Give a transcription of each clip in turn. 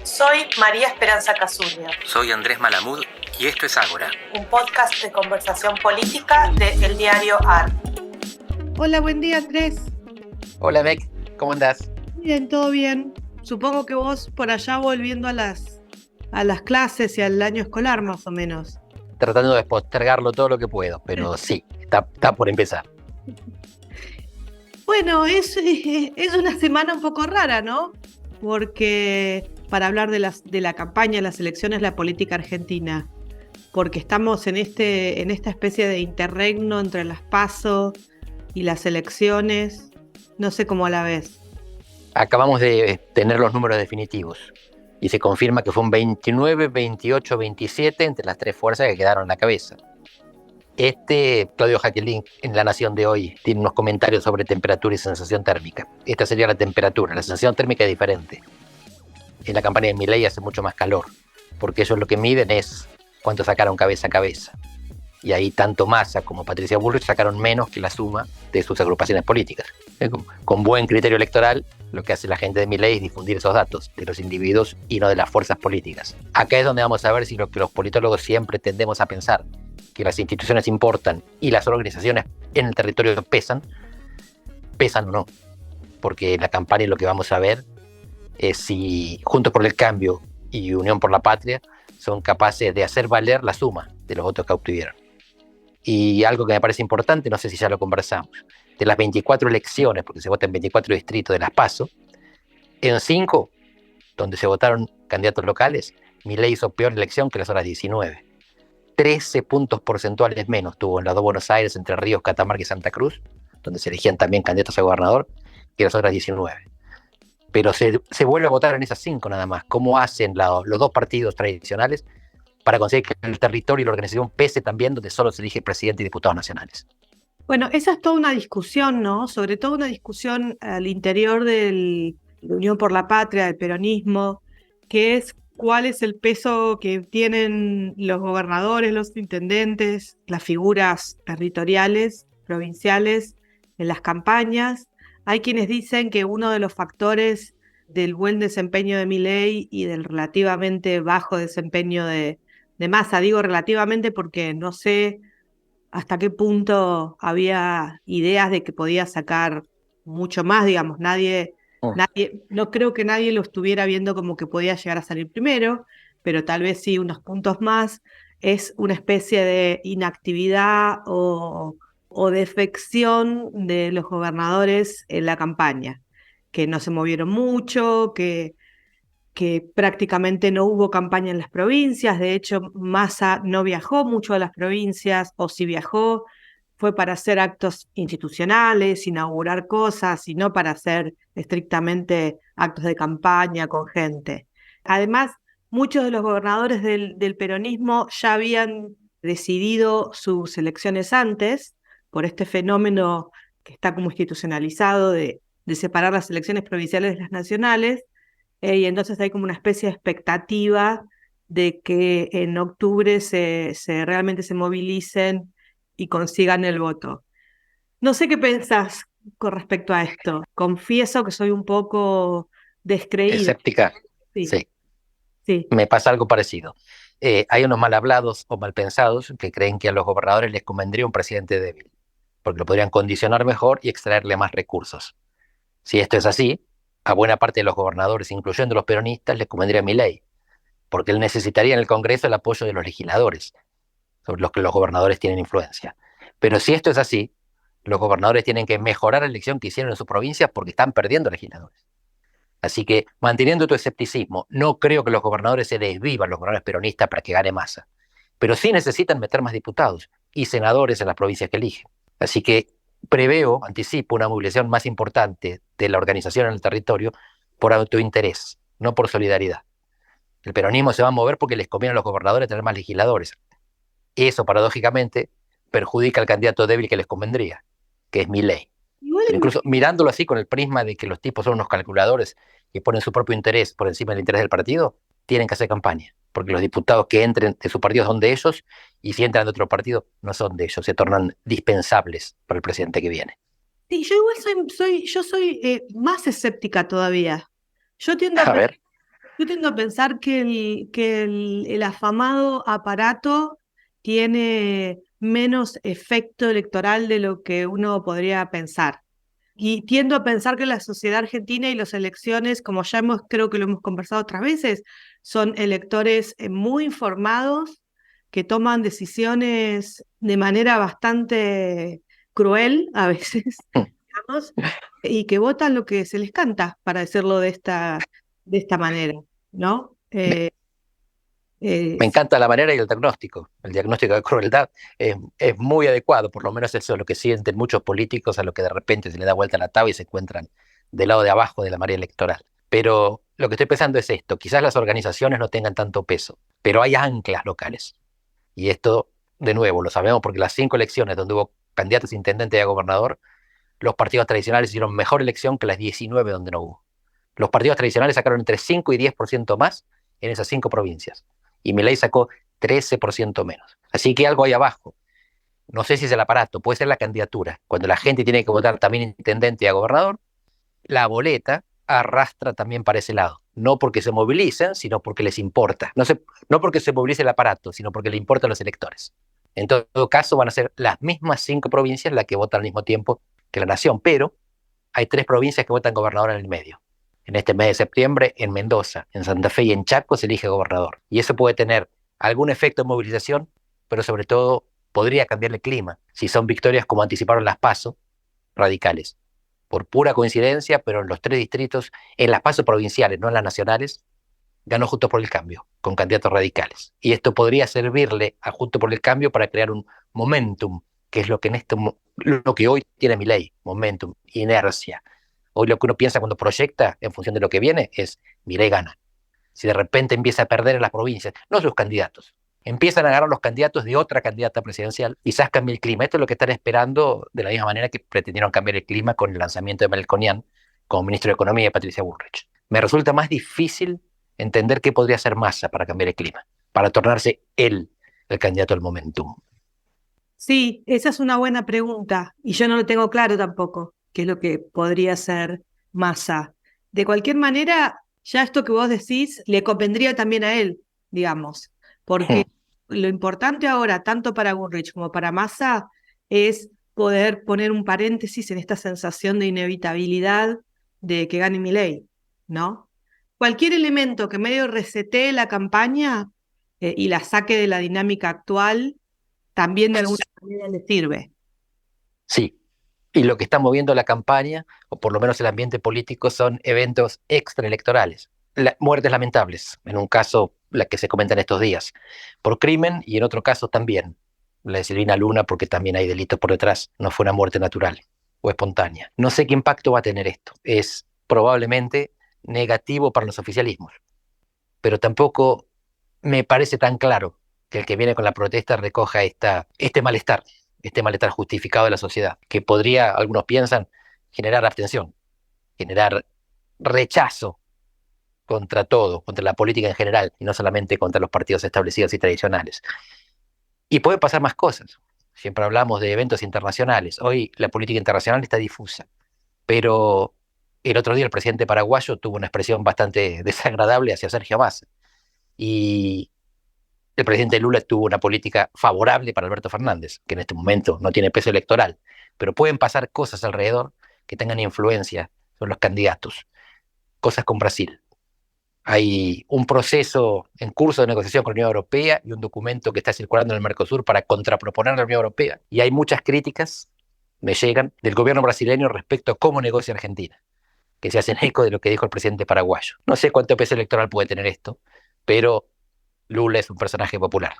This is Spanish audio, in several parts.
Soy María Esperanza Casuria. Soy Andrés Malamud y esto es Ágora, un podcast de conversación política de El Diario AR. Hola, buen día, Andrés. Hola, Beck, ¿cómo andás? Bien, todo bien. Supongo que vos por allá volviendo a las clases y al año escolar, más o menos. Tratando de postergarlo todo lo que puedo, pero sí, está por empezar. Bueno, es una semana un poco rara, ¿no? Porque para hablar de la campaña, las elecciones, la política argentina, porque estamos en esta especie de interregno entre las PASO y las elecciones. No sé cómo la ves. Acabamos de tener los números definitivos y se confirma que fue un 29, 28, 27 entre las tres fuerzas que quedaron en la cabeza. Claudio Jacquelín, en La Nación de hoy, tiene unos comentarios sobre temperatura y sensación térmica. Esta sería la temperatura, la sensación térmica es diferente. En la campaña de Milei hace mucho más calor, porque ellos lo que miden es cuánto sacaron cabeza a cabeza. Y ahí tanto Massa como Patricia Bullrich sacaron menos que la suma de sus agrupaciones políticas. Con buen criterio electoral, lo que hace la gente de Milei es difundir esos datos de los individuos y no de las fuerzas políticas. Acá es donde vamos a ver si lo que los politólogos siempre tendemos a pensar, que las instituciones importan y las organizaciones en el territorio pesan o no. Porque la campaña lo que vamos a ver es si Juntos por el Cambio y Unión por la Patria son capaces de hacer valer la suma de los votos que obtuvieron. Y algo que me parece importante, no sé si ya lo conversamos, de las 24 elecciones, porque se vota en 24 distritos de las PASO, en 5, donde se votaron candidatos locales, Milei hizo peor elección que las otras 19. 13 puntos porcentuales menos tuvo en las dos Buenos Aires, Entre Ríos, Catamarca y Santa Cruz, donde se elegían también candidatos a gobernador, que las otras 19. Pero se vuelve a votar en esas 5 nada más. ¿Cómo hacen los dos partidos tradicionales para conseguir que el territorio y la organización pese también donde solo se elige presidente y diputados nacionales? Bueno, esa es toda una discusión, ¿no? Sobre todo una discusión al interior de Unión por la Patria, del peronismo, que es cuál es el peso que tienen los gobernadores, los intendentes, las figuras territoriales, provinciales, en las campañas. Hay quienes dicen que uno de los factores del buen desempeño de Milei y del relativamente bajo desempeño de Massa, digo relativamente porque no sé hasta qué punto había ideas de que podía sacar mucho más, digamos, no creo que nadie lo estuviera viendo como que podía llegar a salir primero, pero tal vez sí unos puntos más. Es una especie de inactividad o defección de los gobernadores en la campaña, que no se movieron mucho, que prácticamente no hubo campaña en las provincias. De hecho, Massa no viajó mucho a las provincias, o si viajó, fue para hacer actos institucionales, inaugurar cosas, y no para hacer estrictamente actos de campaña con gente. Además, muchos de los gobernadores del peronismo ya habían decidido sus elecciones antes, por este fenómeno que está como institucionalizado de separar las elecciones provinciales de las nacionales. Y entonces hay como una especie de expectativa de que en octubre realmente se movilicen y consigan el voto. No sé qué pensás con respecto a esto. Confieso que soy un poco descreída. Escéptica. Sí. Me pasa algo parecido. Hay unos mal hablados o mal pensados que creen que a los gobernadores les convendría un presidente débil, porque lo podrían condicionar mejor y extraerle más recursos. Si esto es así, a buena parte de los gobernadores, incluyendo los peronistas, les convendría Milei, porque él necesitaría en el Congreso el apoyo de los legisladores, sobre los que los gobernadores tienen influencia. Pero si esto es así, los gobernadores tienen que mejorar la elección que hicieron en sus provincias porque están perdiendo legisladores. Así que, manteniendo tu escepticismo, no creo que los gobernadores se desvivan, los gobernadores peronistas, para que gane Massa. Pero sí necesitan meter más diputados y senadores en las provincias que eligen. Así que anticipo una movilización más importante de la organización en el territorio por autointerés, no por solidaridad. El peronismo se va a mover porque les conviene a los gobernadores tener más legisladores. Eso, paradójicamente, perjudica al candidato débil que les convendría, que es Milei. Pero incluso mirándolo así con el prisma de que los tipos son unos calculadores que ponen su propio interés por encima del interés del partido, tienen que hacer campaña, porque los diputados que entren de su partido son de ellos, y si entran de otro partido no son de ellos, se tornan dispensables para el presidente que viene. Sí, yo igual soy más escéptica todavía. Yo tiendo a ver. Yo tiendo a pensar que el afamado aparato tiene menos efecto electoral de lo que uno podría pensar. Y tiendo a pensar que la sociedad argentina y las elecciones, como ya creo que lo hemos conversado otras veces, son electores muy informados, que toman decisiones de manera bastante cruel a veces, digamos, y que votan lo que se les canta, para decirlo de esta manera, ¿no? Me, Eh, me encanta la manera y el diagnóstico. El diagnóstico de crueldad es muy adecuado, por lo menos eso es lo que sienten muchos políticos a lo que de repente se le da vuelta la tabla y se encuentran del lado de abajo de la marea electoral. Pero lo que estoy pensando es esto, quizás las organizaciones no tengan tanto peso, pero hay anclas locales. Y esto, de nuevo, lo sabemos porque las 5 elecciones donde hubo candidatos a intendente y a gobernador, los partidos tradicionales hicieron mejor elección que las 19 donde no hubo. Los partidos tradicionales sacaron entre 5 y 10% más en esas 5 provincias. Y Milei sacó 13% menos. Así que algo hay abajo. No sé si es el aparato, puede ser la candidatura. Cuando la gente tiene que votar también intendente y a gobernador, la boleta arrastra también para ese lado. No porque se movilicen, sino porque les importa. No porque se movilice el aparato, sino porque le importan los electores. En todo caso, van a ser las mismas 5 provincias las que votan al mismo tiempo que la nación, pero hay 3 provincias que votan gobernador en el medio. En este mes de septiembre, en Mendoza, en Santa Fe y en Chaco se elige gobernador. Y eso puede tener algún efecto de movilización, pero sobre todo podría cambiar el clima si son victorias como anticiparon las PASO radicales. Por pura coincidencia, pero en los 3 distritos, en las PASO provinciales, no en las nacionales, ganó Juntos por el Cambio, con candidatos radicales. Y esto podría servirle a Juntos por el Cambio para crear un momentum, que es lo que, lo que hoy tiene Milei, momentum, inercia. Hoy lo que uno piensa cuando proyecta en función de lo que viene es Milei gana. Si de repente empieza a perder en las provincias, no sus candidatos, empiezan a ganar los candidatos de otra candidata presidencial, quizás cambie el clima. Esto es lo que están esperando de la misma manera que pretendieron cambiar el clima con el lanzamiento de Melconian como ministro de Economía de Patricia Bullrich. Me resulta más difícil entender qué podría hacer Massa para cambiar el clima, para tornarse él el candidato al momentum. Sí, esa es una buena pregunta y yo no lo tengo claro tampoco, qué es lo que podría ser Massa. De cualquier manera, ya esto que vos decís le convendría también a él, digamos, porque lo importante ahora, tanto para Bullrich como para Massa, es poder poner un paréntesis en esta sensación de inevitabilidad de que gane Milei, ¿no? Cualquier elemento que medio resetee la campaña y la saque de la dinámica actual también de alguna manera le sirve. Sí, y lo que está moviendo la campaña, o por lo menos el ambiente político, son eventos extraelectorales. Muertes lamentables, en un caso la que se comenta en estos días, por crimen, y en otro caso también, la de Silvina Luna, porque también hay delitos por detrás, no fue una muerte natural o espontánea. No sé qué impacto va a tener esto. Es probablemente negativo para los oficialismos, pero tampoco me parece tan claro que el que viene con la protesta recoja este malestar justificado de la sociedad, que podría, algunos piensan, generar abstención, generar rechazo contra todo, contra la política en general, y no solamente contra los partidos establecidos y tradicionales. Y pueden pasar más cosas. Siempre hablamos de eventos internacionales. Hoy la política internacional está difusa, pero el otro día el presidente paraguayo tuvo una expresión bastante desagradable hacia Sergio Massa. Y el presidente Lula tuvo una política favorable para Alberto Fernández, que en este momento no tiene peso electoral, pero pueden pasar cosas alrededor que tengan influencia sobre los candidatos. Cosas con Brasil. Hay un proceso en curso de negociación con la Unión Europea y un documento que está circulando en el Mercosur para contraproponer a la Unión Europea. Y hay muchas críticas, me llegan, del gobierno brasileño respecto a cómo negocia Argentina, que se hacen eco de lo que dijo el presidente paraguayo. No sé cuánto peso electoral puede tener esto, pero Lula es un personaje popular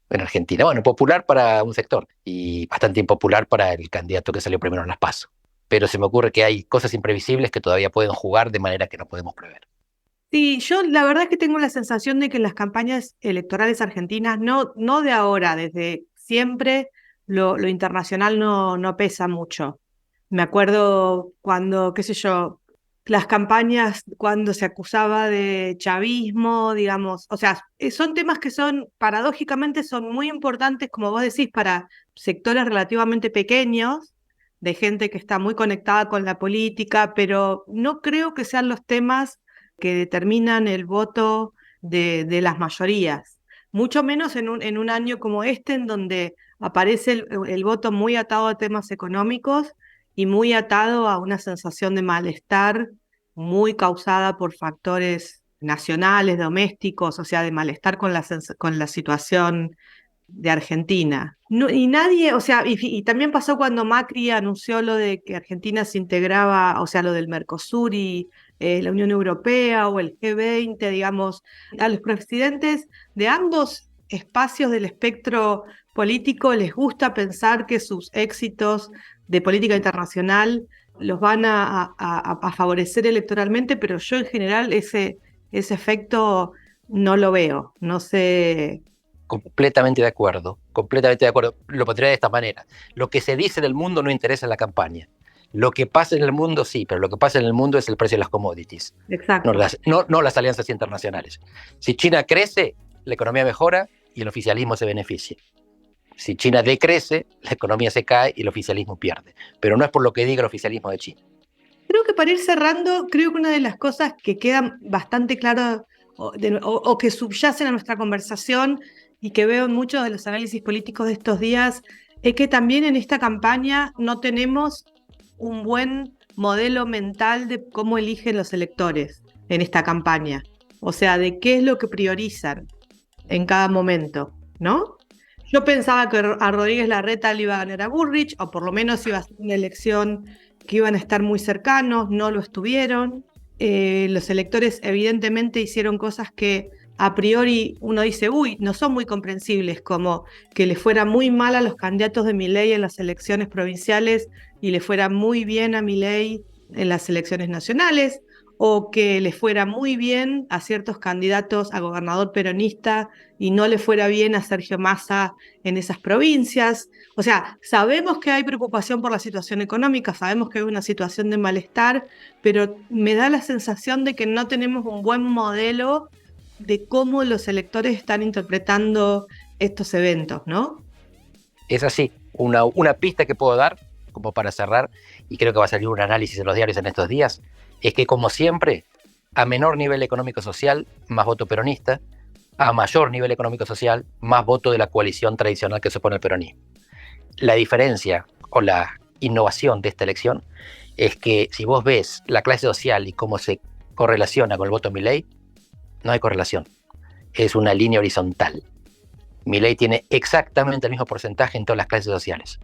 en Argentina. Bueno, popular para un sector y bastante impopular para el candidato que salió primero en las PASO. Pero se me ocurre que hay cosas imprevisibles que todavía pueden jugar de manera que no podemos prever. Sí, yo la verdad es que tengo la sensación de que en las campañas electorales argentinas, no de ahora, desde siempre, lo internacional no pesa mucho. Me acuerdo cuando, qué sé yo, las campañas cuando se acusaba de chavismo, digamos, o sea, son temas que son, paradójicamente, son muy importantes, como vos decís, para sectores relativamente pequeños, de gente que está muy conectada con la política, pero no creo que sean los temas que determinan el voto de las mayorías. Mucho menos en un año como este, en donde aparece el voto muy atado a temas económicos y muy atado a una sensación de malestar muy causada por factores nacionales, domésticos, o sea, de malestar con la situación de Argentina. No, y nadie, o sea, y también pasó cuando Macri anunció lo de que Argentina se integraba, o sea, lo del Mercosur y la Unión Europea o el G20, digamos, a los presidentes de ambos espacios del espectro político les gusta pensar que sus éxitos de política internacional los van a favorecer electoralmente, pero yo en general ese efecto no lo veo, no sé. Completamente de acuerdo, completamente de acuerdo. Lo pondría de esta manera. Lo que se dice del mundo no interesa en la campaña. Lo que pasa en el mundo sí, pero lo que pasa en el mundo es el precio de las commodities, Exacto. no las alianzas internacionales. Si China crece, la economía mejora y el oficialismo se beneficia. Si China decrece, la economía se cae y el oficialismo pierde. Pero no es por lo que diga el oficialismo de China. Creo que para ir cerrando, creo que una de las cosas que quedan bastante claras o que subyacen a nuestra conversación y que veo en muchos de los análisis políticos de estos días es que también en esta campaña no tenemos un buen modelo mental de cómo eligen los electores en esta campaña. O sea, de qué es lo que priorizan en cada momento, ¿no? Yo pensaba que a Rodríguez Larreta le iba a ganar a Bullrich, o por lo menos iba a ser una elección que iban a estar muy cercanos, no lo estuvieron. Los electores evidentemente hicieron cosas que a priori uno dice, uy, no son muy comprensibles, como que le fuera muy mal a los candidatos de Milei en las elecciones provinciales y le fuera muy bien a Milei en las elecciones nacionales, o que le fuera muy bien a ciertos candidatos a gobernador peronista y no le fuera bien a Sergio Massa en esas provincias. O sea, sabemos que hay preocupación por la situación económica, sabemos que hay una situación de malestar, pero me da la sensación de que no tenemos un buen modelo de cómo los electores están interpretando estos eventos, ¿no? Es así, una pista que puedo dar, como para cerrar, y creo que va a salir un análisis en los diarios en estos días, es que como siempre, a menor nivel económico-social, más voto peronista, a mayor nivel económico-social, más voto de la coalición tradicional que supone el peronismo. La diferencia o la innovación de esta elección es que si vos ves la clase social y cómo se correlaciona con el voto Milei, no hay correlación. Es una línea horizontal. Milei tiene exactamente el mismo porcentaje en todas las clases sociales,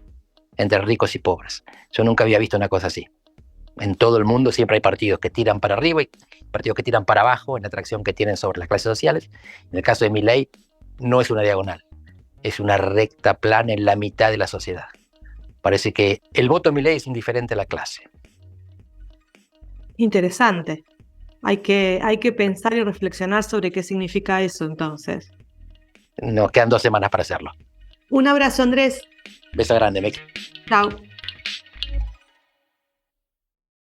entre ricos y pobres. Yo nunca había visto una cosa así. En todo el mundo siempre hay partidos que tiran para arriba y partidos que tiran para abajo en la atracción que tienen sobre las clases sociales. En el caso de Milei, no es una diagonal, es una recta plana en la mitad de la sociedad. Parece que el voto Milei es indiferente a la clase. Interesante. Hay que pensar y reflexionar sobre qué significa eso entonces. Nos quedan 2 semanas para hacerlo. Un abrazo, Andrés. Beso grande, Meki. Chao.